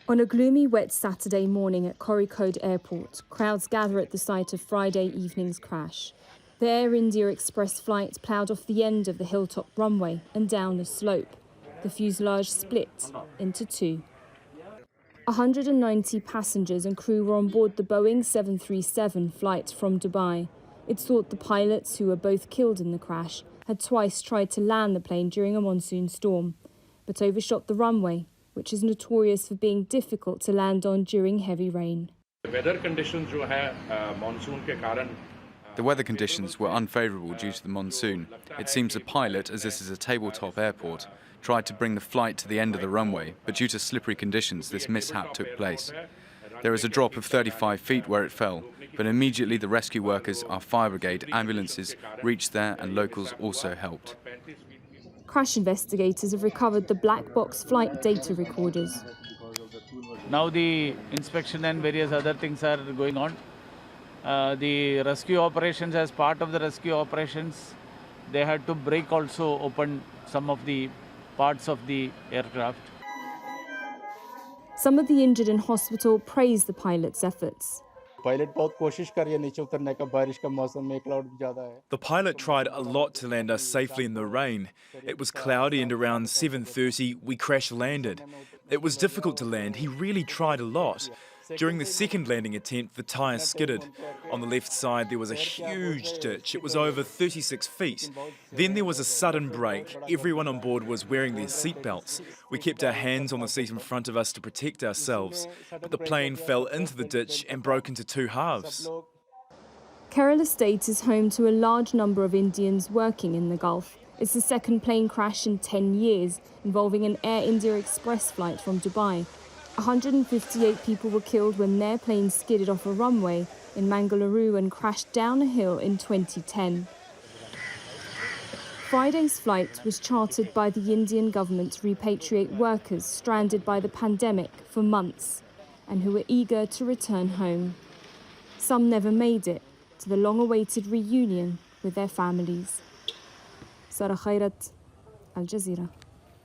On a gloomy, wet Saturday morning at Kozhikode airport, crowds gather at the site of Friday evening's crash. The Air India Express flight ploughed off the end of the hilltop runway and down a slope. The fuselage split into two. 190 passengers and crew were on board the Boeing 737 flight from Dubai. It's thought the pilots, who were both killed in the crash, had twice tried to land the plane during a monsoon storm, but overshot the runway, which is notorious for being difficult to land on during heavy rain. The weather conditions were unfavourable due to the monsoon. It seems the pilot, as this is a tabletop airport, tried to bring the flight to the end of the runway, but due to slippery conditions, this mishap took place. There is a drop of 35 feet where it fell, but immediately the rescue workers, our fire brigade, ambulances reached there and locals also helped. Crash investigators have recovered the black box flight data recorders. Now the inspection and various other things are going on. The rescue operations, as part of the rescue operations, they had to break also open some of the parts of the aircraft. Some of the injured in hospital praised the pilot's efforts. The pilot tried a lot to land us safely in the rain. It was cloudy and around 7:30 we crash landed. It was difficult to land. He really tried a lot. During the second landing attempt, the tyre skidded. On the left side, there was a huge ditch. It was over 36 feet. Then there was a sudden brake. Everyone on board was wearing their seatbelts. We kept our hands on the seat in front of us to protect ourselves. But the plane fell into the ditch and broke into two halves. Kerala State is home to a large number of Indians working in the Gulf. It's the second plane crash in 10 years, involving an Air India Express flight from Dubai. 158 people were killed when their plane skidded off a runway in Mangaluru and crashed down a hill in 2010. Friday's flight was chartered by the Indian government to repatriate workers stranded by the pandemic for months and who were eager to return home. Some never made it to the long-awaited reunion with their families. Sara, Khairat, Al Jazeera.